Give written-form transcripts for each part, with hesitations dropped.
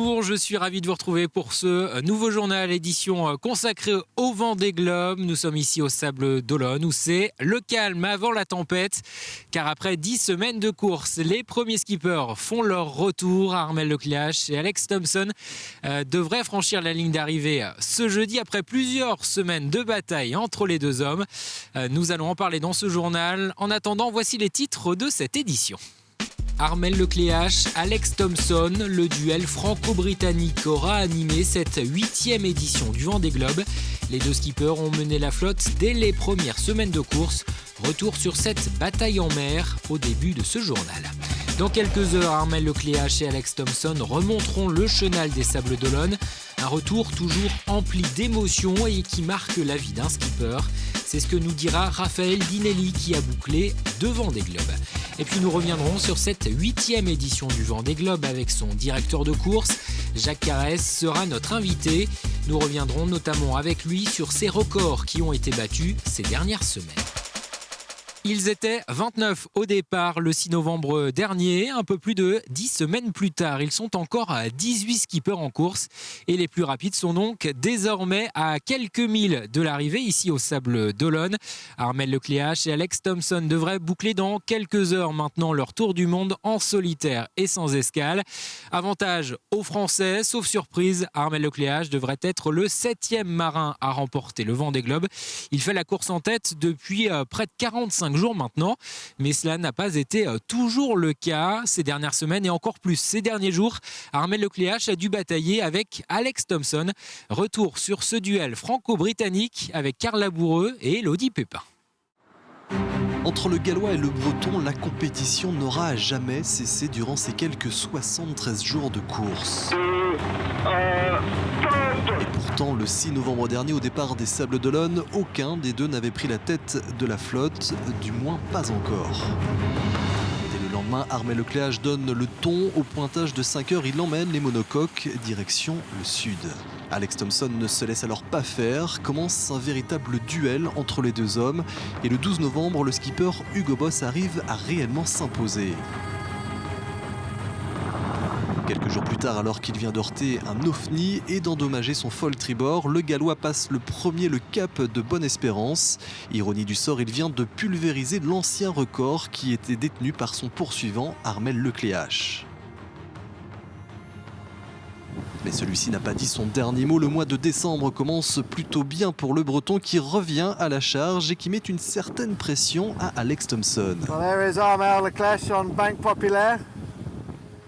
bonjour, je suis ravi de vous retrouver pour ce nouveau journal édition consacrée au Vendée Globe. Nous sommes ici au Sable d'Olonne où c'est le calme avant la tempête. Car après 10 semaines de course, les premiers skippers font leur retour. Armel Lecléache et Alex Thompson devraient franchir la ligne d'arrivée ce jeudi après plusieurs semaines de bataille entre les deux hommes. Nous allons en parler dans ce journal. En attendant, voici les titres de cette édition. Armel Lecléache, Alex Thompson, le duel franco-britannique aura animé cette 8e édition du Vendée Globe. Les deux skippers ont mené la flotte dès les premières semaines de course. Retour sur cette bataille en mer au début de ce journal. Dans quelques heures, Armel Lecléache et Alex Thompson remonteront le chenal des Sables d'Olonne. Un retour toujours empli d'émotions et qui marque la vie d'un skipper. C'est ce que nous dira Raphaël Dinelli qui a bouclé 2 Vendée Globe. Et puis nous reviendrons sur cette 8e édition du Vendée Globe avec son directeur de course. Jacques Carès sera notre invité. Nous reviendrons notamment avec lui sur ses records qui ont été battus ces dernières semaines. Ils étaient 29 au départ le 6 novembre dernier. Un peu plus de 10 semaines plus tard, ils sont encore à 18 skippers en course. Et les plus rapides sont donc désormais à quelques milles de l'arrivée ici au Sable d'Olonne. Armel Lecléache et Alex Thompson devraient boucler dans quelques heures maintenant leur tour du monde en solitaire et sans escale. Avantage aux Français, sauf surprise, Armel Lecléache devrait être le 7e marin à remporter le Vendée Globe. Il fait la course en tête depuis près de 45 jours maintenant, mais cela n'a pas été toujours le cas ces dernières semaines et encore plus ces derniers jours. Armel Lecléache a dû batailler avec Alex Thompson. Retour sur ce duel franco-britannique avec Carl Laboureux et Elodie Pépin. Entre le gallois et le breton, la compétition n'aura jamais cessé durant ces quelques 73 jours de course. Et pourtant, le 6 novembre dernier, au départ des Sables d'Olonne, aucun des deux n'avait pris la tête de la flotte, du moins pas encore. Dès le lendemain, Armel Lecléache donne le ton. Au pointage de 5 heures, il emmène les monocoques direction le sud. Alex Thompson ne se laisse alors pas faire. Commence un véritable duel entre les deux hommes. Et le 12 novembre, le skipper Hugo Boss arrive à réellement s'imposer. Quelques jours plus tard, alors qu'il vient d'heurter un ovni et d'endommager son fol tribord, le Gallois passe le premier le cap de Bonne-Espérance. Ironie du sort, il vient de pulvériser l'ancien record qui était détenu par son poursuivant Armel Lecléache. Mais celui-ci n'a pas dit son dernier mot. Le mois de décembre commence plutôt bien pour le Breton qui revient à la charge et qui met une certaine pression à Alex Thompson.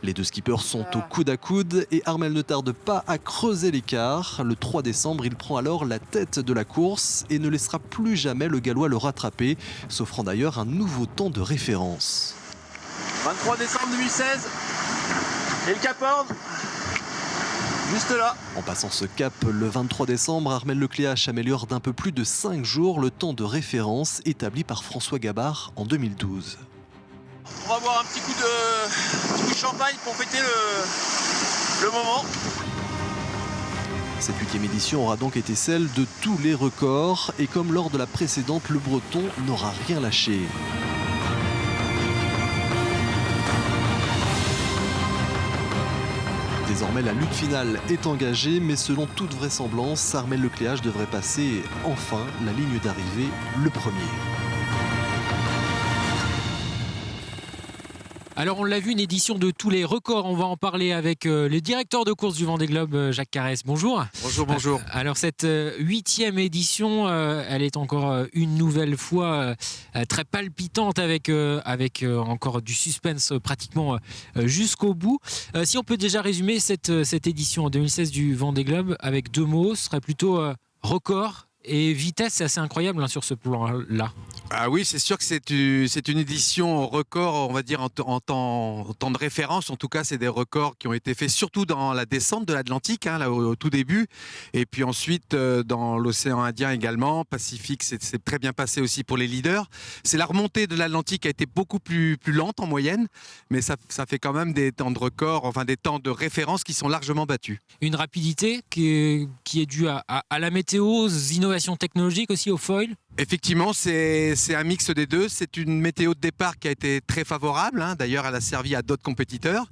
Les deux skippers sont au coude à coude et Armel ne tarde pas à creuser l'écart. Le 3 décembre, il prend alors la tête de la course et ne laissera plus jamais le Gallois le rattraper, s'offrant d'ailleurs un nouveau temps de référence. 23 décembre 2016 et le Cap Horn, juste là. En passant ce cap le 23 décembre, Armel Lecléache améliore d'un peu plus de 5 jours le temps de référence établi par François Gabard en 2012. On va boire un petit coup de champagne pour fêter le moment. Cette 8e édition aura donc été celle de tous les records et comme lors de la précédente, le Breton n'aura rien lâché. Désormais, la lutte finale est engagée, mais selon toute vraisemblance, Armel Lecléache devrait passer enfin la ligne d'arrivée le premier. Alors on l'a vu, une édition de tous les records. On va en parler avec le directeur de course du Vendée Globe, Jacques Carès. Bonjour. Bonjour, bonjour. Alors cette 8e édition, elle est encore une nouvelle fois très palpitante avec encore du suspense pratiquement jusqu'au bout. Si on peut déjà résumer cette édition en 2016 du Vendée Globe avec 2 mots, ce serait plutôt record et vitesse. C'est assez incroyable sur ce plan-là. Ah oui, c'est sûr que c'est une édition record, on va dire, en temps de référence. En tout cas, c'est des records qui ont été faits surtout dans la descente de l'Atlantique, là, au tout début. Et puis ensuite, dans l'océan Indien également. Pacifique, c'est très bien passé aussi pour les leaders. C'est la remontée de l'Atlantique qui a été beaucoup plus lente en moyenne. Mais ça fait quand même des temps de record, enfin des temps de référence qui sont largement battus. Une rapidité qui est due à la météo, aux innovations technologiques aussi, au foil. Effectivement, c'est un mix des deux. C'est une météo de départ qui a été très favorable. D'ailleurs, elle a servi à d'autres compétiteurs.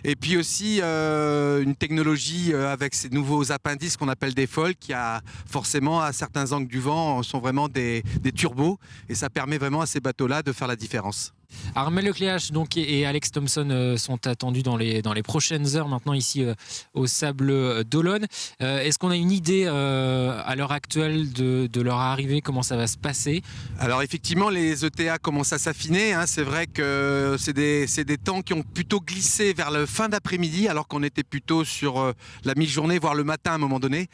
Et puis aussi une technologie avec ces nouveaux appendices qu'on appelle des foils qui a forcément, à certains angles du vent, sont vraiment des turbos. Et ça permet vraiment à ces bateaux-là de faire la différence. Armel Lecléache donc, et Alex Thompson sont attendus dans les prochaines heures maintenant ici au Sable d'Olonne. Est-ce qu'on a une idée à l'heure actuelle de leur arrivée, comment ça va se passer? Alors effectivement, les ETA commencent à s'affiner. C'est vrai que c'est des temps qui ont plutôt glissé vers la fin d'après-midi, alors qu'on était plutôt sur la mi-journée, voire le matin à un moment donné.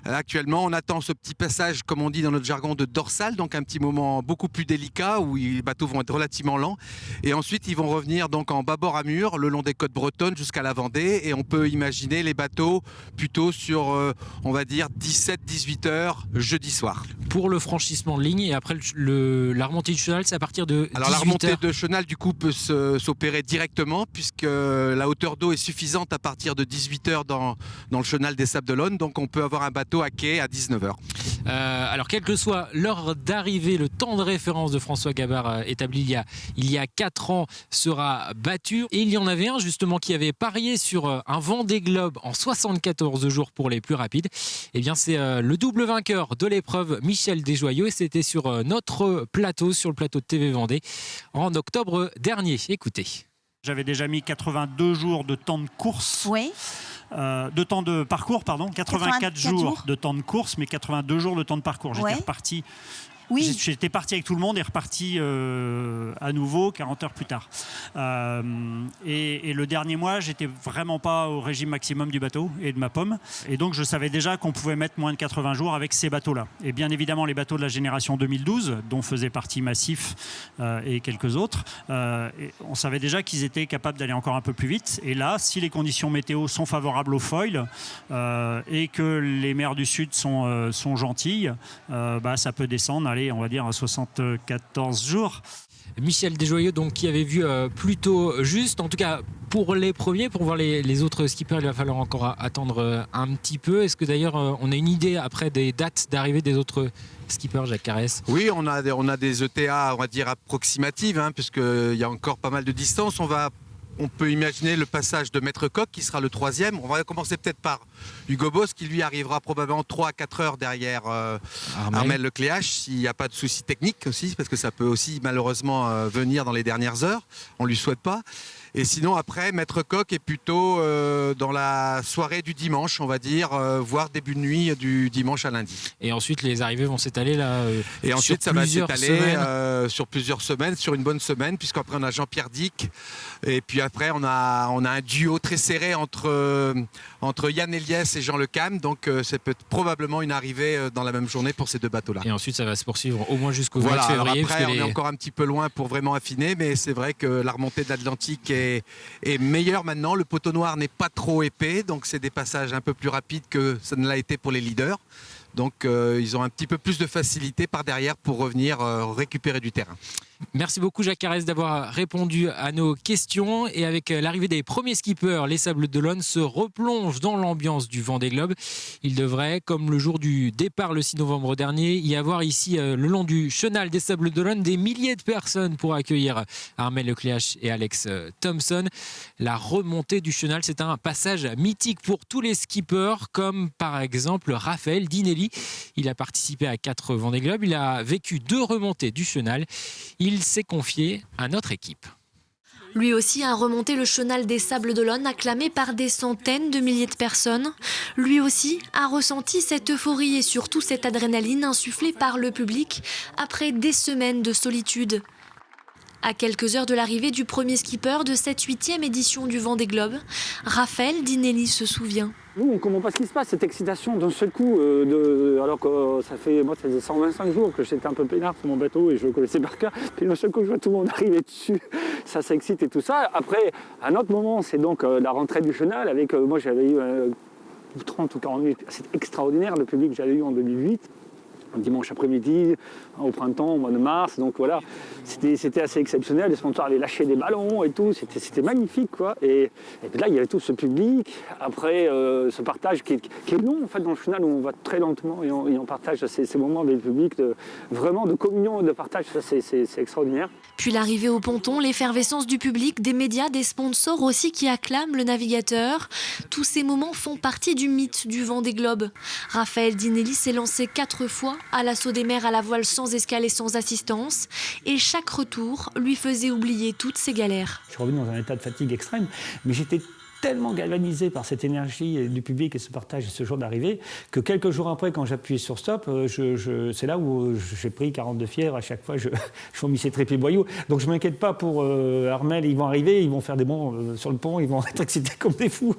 Actuellement, on attend ce petit passage, comme on dit dans notre jargon, de dorsale, donc un petit moment beaucoup plus délicat où les bateaux vont être relativement lents. Et ensuite, ils vont revenir donc en bâbord à mur, le long des côtes bretonnes jusqu'à la Vendée. Et on peut imaginer les bateaux plutôt sur, on va dire, 17-18 heures jeudi soir. Pour le franchissement de ligne, et après la remontée du chenal, c'est à partir de 18 Alors la remontée heures. de chenal, du coup, peut s'opérer directement puisque la hauteur d'eau est suffisante à partir de 18 heures dans le chenal des Sables d'Olonne. Donc on peut avoir un bateau à quai à 19 heures. Alors, quelle que soit l'heure d'arrivée, le temps de référence de François Gabard établi il y a 4 ans sera battu. Et il y en avait un justement qui avait parié sur un Vendée Globe en 74 jours pour les plus rapides. Eh bien, c'est le double vainqueur de l'épreuve, Michel Desjoyaux. Et c'était sur notre plateau, sur le plateau de TV Vendée, en octobre dernier. Écoutez. J'avais déjà mis 82 jours de temps de course. Oui. De temps de parcours, pardon. 84 jours de temps de course, mais 82 jours de temps de parcours. J'étais reparti. Oui. J'étais parti avec tout le monde et reparti à nouveau 40 heures plus tard. Et le dernier mois, j'étais vraiment pas au régime maximum du bateau et de ma pomme. Et donc, je savais déjà qu'on pouvait mettre moins de 80 jours avec ces bateaux-là. Et bien évidemment, les bateaux de la génération 2012, dont faisait partie Massif et quelques autres, on savait déjà qu'ils étaient capables d'aller encore un peu plus vite. Et là, si les conditions météo sont favorables au foil et que les mers du Sud sont gentilles, ça peut descendre, on va dire, à 74 jours. Michel Desjoyaux, donc, qui avait vu plutôt juste. En tout cas, pour les premiers, pour voir les autres skippers, il va falloir encore attendre un petit peu. Est-ce que d'ailleurs, on a une idée après des dates d'arrivée des autres skippers, Jacques Carès? Oui, on a des ETA, on va dire, approximatives, puisqu'il y a encore pas mal de distance. On peut imaginer le passage de Maître Coq qui sera le 3e. On va commencer peut-être par Hugo Boss qui lui arrivera probablement 3 à 4 heures derrière Armel Lecléache s'il n'y a pas de soucis techniques aussi, parce que ça peut aussi malheureusement venir dans les dernières heures. On ne lui souhaite pas. Et sinon après, Maître Coq est plutôt dans la soirée du dimanche, on va dire, voire début de nuit du dimanche à lundi. Et ensuite les arrivées vont s'étaler là et ensuite ça va s'étaler sur plusieurs semaines, sur une bonne semaine, puisqu'après on a Jean-Pierre Dick. Et puis après on a un duo très serré entre Yann Eliès et Jean Le Cam. Donc c'est peut-être probablement une arrivée dans la même journée pour ces deux bateaux-là. Et ensuite ça va se poursuivre au moins jusqu'au 20 février. Après on est encore un petit peu loin pour vraiment affiner, mais c'est vrai que la remontée de l'Atlantique est meilleur maintenant. Le poteau noir n'est pas trop épais, donc c'est des passages un peu plus rapides que ça ne l'a été pour les leaders. Donc ils ont un petit peu plus de facilité par derrière pour revenir récupérer du terrain. Merci beaucoup Jacques Carès d'avoir répondu à nos questions. Et avec l'arrivée des premiers skippers, les Sables d'Olonne se replongent dans l'ambiance du Vendée Globe. Il devrait, comme le jour du départ le 6 novembre dernier, y avoir ici le long du chenal des Sables d'Olonne des milliers de personnes pour accueillir Armel Lecléache et Alex Thompson. La remontée du chenal, c'est un passage mythique pour tous les skippers, comme par exemple Raphaël Dinelli. Il a participé à 4 Vendée Globe, il a vécu 2 remontées du chenal. Il s'est confié à notre équipe. Lui aussi a remonté le chenal des Sables d'Olonne, acclamé par des centaines de milliers de personnes. Lui aussi a ressenti cette euphorie et surtout cette adrénaline insufflée par le public après des semaines de solitude. À quelques heures de l'arrivée du premier skipper de cette 8e édition du Vendée Globe, Raphaël Dinelli se souvient. Nous, on ne comprend pas ce qui se passe, cette excitation d'un seul coup, alors que ça faisait 125 jours que j'étais un peu peinard sur mon bateau et je le connaissais par cœur. Puis d'un seul coup, je vois tout le monde arriver dessus, ça s'excite et tout ça. Après, un autre moment, c'est donc la rentrée du chenal avec, moi j'avais eu 30 ou 40 minutes, c'est extraordinaire le public que j'avais eu en 2008. un dimanche après-midi, au printemps, au mois de mars. Donc voilà, c'était assez exceptionnel. Les sponsors allaient lâcher des ballons et tout. C'était magnifique, quoi. Et là, il y avait tout ce public. Après, ce partage qui est long, en fait, dans le final, où on va très lentement et on partage ces moments avec le public, vraiment de communion, de partage. Ça, c'est extraordinaire. Puis l'arrivée au ponton, l'effervescence du public, des médias, des sponsors aussi qui acclament le navigateur. Tous ces moments font partie du mythe du Vendée Globe. Raphaël Dinelli s'est lancé 4 fois à l'assaut des mers à la voile sans escale et sans assistance. Et chaque retour lui faisait oublier toutes ses galères. Je suis revenu dans un état de fatigue extrême, mais j'étais tellement galvanisé par cette énergie du public et ce partage et ce jour d'arrivée que quelques jours après, quand j'appuyais sur stop, c'est là où j'ai pris 42 fièvres. À chaque fois, je vomissais tripes et boyaux. Donc je ne m'inquiète pas pour Armel. Ils vont arriver, ils vont faire des bonds sur le pont, ils vont être excités comme des fous.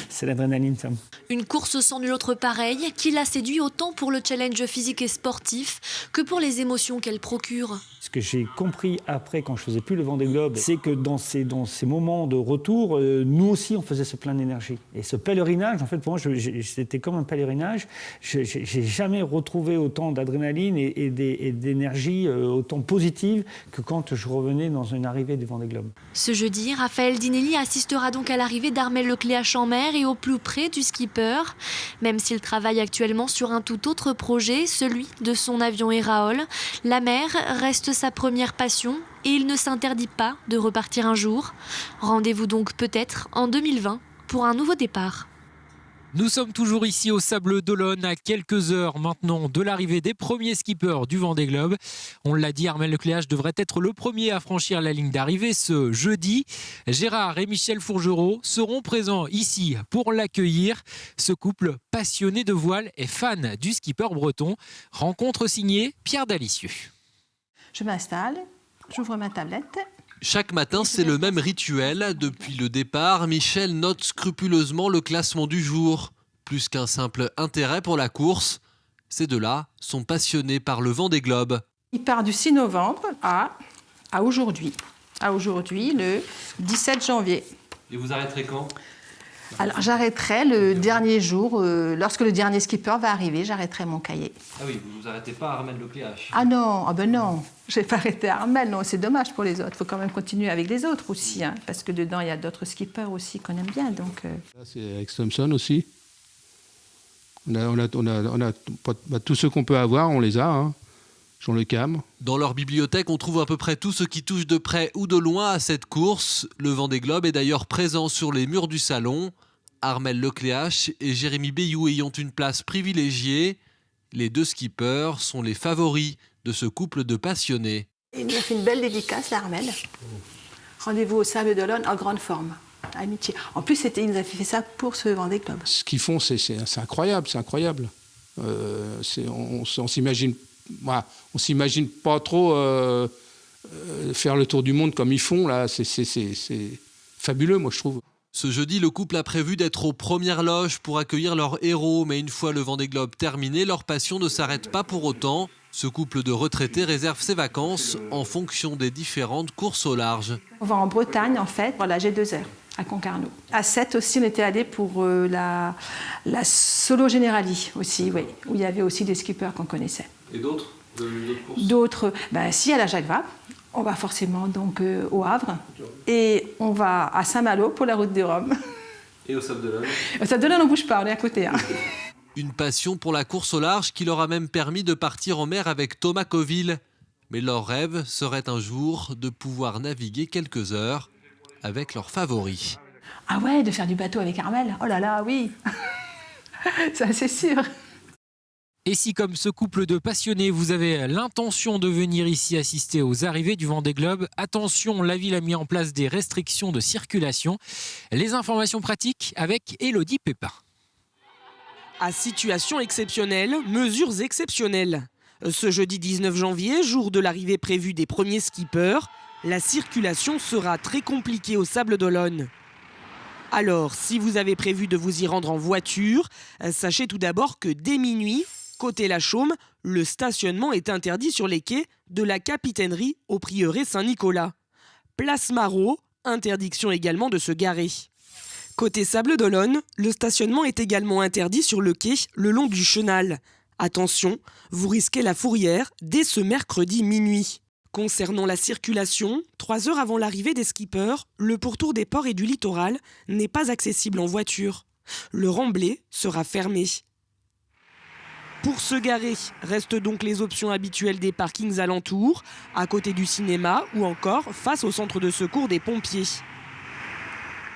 C'est l'adrénaline, ça. Une course sans nul autre pareil qui l'a séduit autant pour le challenge physique et sportif que pour les émotions qu'elle procure. Ce que j'ai compris après, quand je faisais plus le Vendée Globe, c'est que dans ces moments de retour, nous aussi, on faisait ce plein d'énergie. Et ce pèlerinage, en fait, pour moi, c'était comme un pèlerinage. J'ai jamais retrouvé autant d'adrénaline et d'énergie autant positive que quand je revenais dans une arrivée du Vendée Globe. Ce jeudi, Raphaël Dinelli assistera donc à l'arrivée d'Armel Lecléache en mer et au plus près du skipper. Même s'il travaille actuellement sur un tout autre projet, celui de son avion Eraol, la mer reste sa première passion et il ne s'interdit pas de repartir un jour. Rendez-vous donc peut-être en 2020 pour un nouveau départ. Nous sommes toujours ici au Sable d'Olonne, à quelques heures maintenant de l'arrivée des premiers skippers du Vendée Globe. On l'a dit, Armel Lecléache devrait être le premier à franchir la ligne d'arrivée ce jeudi. Gérard et Michel Fourgerot seront présents ici pour l'accueillir. Ce couple passionné de voile et fan du skipper breton. Rencontre signée Pierre Dalicieux. Je m'installe, j'ouvre ma tablette. Chaque matin, c'est le même rituel. Depuis le départ, Michel note scrupuleusement le classement du jour. Plus qu'un simple intérêt pour la course, ces deux-là sont passionnés par le Vendée Globe. Il part du 6 novembre à aujourd'hui. À aujourd'hui, le 17 janvier. Et vous arrêterez quand ? Alors j'arrêterai le dernier jour, lorsque le dernier skipper va arriver, j'arrêterai mon cahier. Ah oui, vous vous arrêtez pas à Armel Lecléache. Ah non, je vais pas arrêter à Armel, non, c'est dommage pour les autres. Il faut quand même continuer avec les autres aussi, hein, parce que dedans il y a d'autres skippers aussi qu'on aime bien. Donc, Là, c'est avec Thompson aussi. On a tous ceux qu'on peut avoir, on les a. Hein. Jean Le Cam. Dans leur bibliothèque, on trouve à peu près tout ce qui touche de près ou de loin à cette course. Le Vendée Globe est d'ailleurs présent sur les murs du salon. Armel Lecléache et Jérémy Bayou ayant une place privilégiée. Les deux skippers sont les favoris de ce couple de passionnés. il nous a fait une belle dédicace, là, Armel. Rendez-vous au Sable d'Olonne en grande forme. Amitié. En plus, il nous a fait ça pour ce Vendée Globe. Ce qu'ils font, c'est incroyable, c'est incroyable. On s'imagine pas trop faire le tour du monde comme ils font là. C'est fabuleux, moi je trouve. Ce jeudi, le couple a prévu d'être aux premières loges pour accueillir leur héros, mais une fois le Vendée Globe terminé, leur passion ne s'arrête pas pour autant. Ce couple de retraités réserve ses vacances en fonction des différentes courses au large. On va en Bretagne en fait pour la G2R à Concarneau. À 7 aussi, on était allés pour la Solo Generali aussi, oui, où il y avait aussi des skippers qu'on connaissait. Et d'autres courses? D'autres, si à la Jacques Vabre. On va forcément donc au Havre et on va à Saint-Malo pour la route de Rome. Et au Sable d'Olonne? Au Sable d'Olonne, on ne bouge pas, on est à côté. Hein. Une passion pour la course au large qui leur a même permis de partir en mer avec Thomas Coville. Mais leur rêve serait un jour de pouvoir naviguer quelques heures avec leurs favoris. Ah ouais, de faire du bateau avec Armel? Oh là là, oui. Ça, c'est sûr. Et si, comme ce couple de passionnés, vous avez l'intention de venir ici assister aux arrivées du Vendée Globe, attention, la ville a mis en place des restrictions de circulation. Les informations pratiques avec Élodie Pépin. À situation exceptionnelle, mesures exceptionnelles. Ce jeudi 19 janvier, jour de l'arrivée prévue des premiers skippers, la circulation sera très compliquée au Sable d'Olonne. Alors, si vous avez prévu de vous y rendre en voiture, sachez tout d'abord que dès minuit, côté La Chaume, le stationnement est interdit sur les quais de la Capitainerie au prieuré Saint-Nicolas. Place Marot, interdiction également de se garer. Côté Sable d'Olonne, le stationnement est également interdit sur le quai le long du Chenal. Attention, vous risquez la fourrière dès ce mercredi minuit. Concernant la circulation, 3 heures avant l'arrivée des skippers, le pourtour des ports et du littoral n'est pas accessible en voiture. Le remblai sera fermé. Pour se garer, restent donc les options habituelles des parkings alentours, à côté du cinéma ou encore face au centre de secours des pompiers.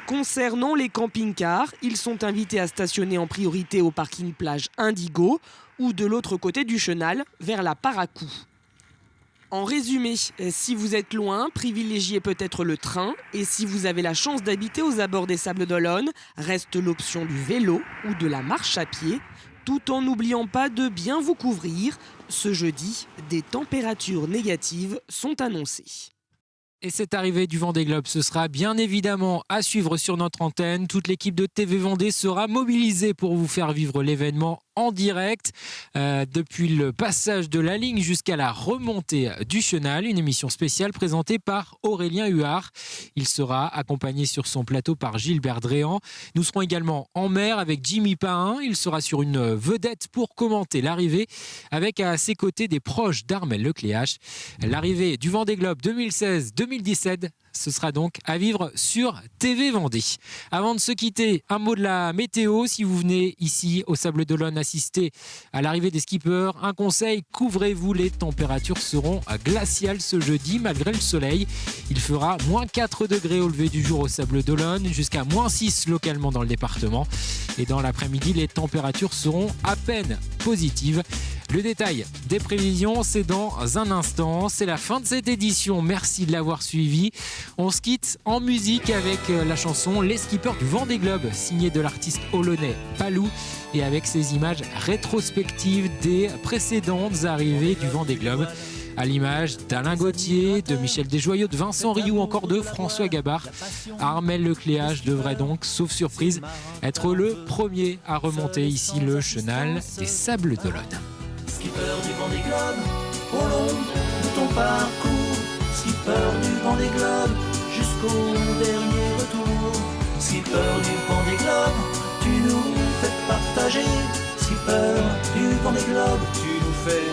Concernant les camping-cars, ils sont invités à stationner en priorité au parking plage Indigo ou de l'autre côté du chenal, vers la Paracou. En résumé, si vous êtes loin, privilégiez peut-être le train. Et si vous avez la chance d'habiter aux abords des Sables d'Olonne, reste l'option du vélo ou de la marche à pied, tout en n'oubliant pas de bien vous couvrir. Ce jeudi, des températures négatives sont annoncées. Et cette arrivée du Vendée Globe, ce sera bien évidemment à suivre sur notre antenne. Toute l'équipe de TV Vendée sera mobilisée pour vous faire vivre l'événement en direct, depuis le passage de la ligne jusqu'à la remontée du chenal. Une émission spéciale présentée par Aurélien Huard. Il sera accompagné sur son plateau par Gilbert Dréan. Nous serons également en mer avec Jimmy Pahin. Il sera sur une vedette pour commenter l'arrivée, avec à ses côtés des proches d'Armel Lecléache. L'arrivée du Vendée Globe 2016-2017, ce sera donc à vivre sur TV Vendée. Avant de se quitter, un mot de la météo. Si vous venez ici au Sables d'Olonne assister à l'arrivée des skippers, un conseil, couvrez-vous, les températures seront glaciales ce jeudi malgré le soleil. Il fera -4 degrés au lever du jour au Sables d'Olonne, jusqu'à -6 localement dans le département. Et dans l'après-midi, les températures seront à peine positives. Le détail des prévisions, c'est dans un instant. C'est la fin de cette édition. Merci de l'avoir suivi. On se quitte en musique avec la chanson Les Skippers du Vendée Globe, signée de l'artiste olonnais Palou, et avec ses images rétrospectives des précédentes arrivées du Vendée Globe, à l'image d'Alain Gauthier, de Michel Desjoyaux, de Vincent Rioux, encore de François Gabard. Armel Lecléache devrait donc, sauf surprise, être le premier à remonter ici le chenal des Sables d'Olonne. Skipper du Vendée Globe, au long de ton parcours. Skipper du Vendée Globe, jusqu'au dernier retour. Skipper du Vendée Globe, tu nous fais partager. Skipper du Vendée Globe, tu nous fais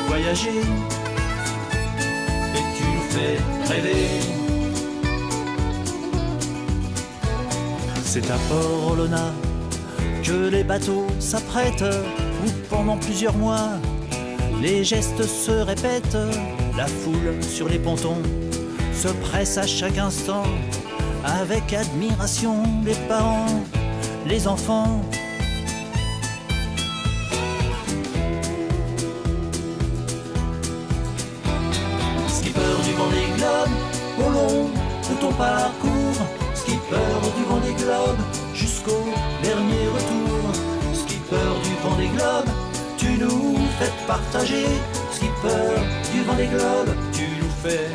voyager. Et tu nous fais rêver. C'est à Port-Olona que les bateaux s'apprêtent, où pendant plusieurs mois les gestes se répètent. La foule sur les pontons se presse à chaque instant, avec admiration les parents, les enfants. Skipper du Vendée Globe, au long de ton parcours. Skipper du Vendée Globe, jusqu'au dernier retour. Skipper du Vendée Globe, tu nous fais partager. Skipper du Vendée Globe, tu nous fais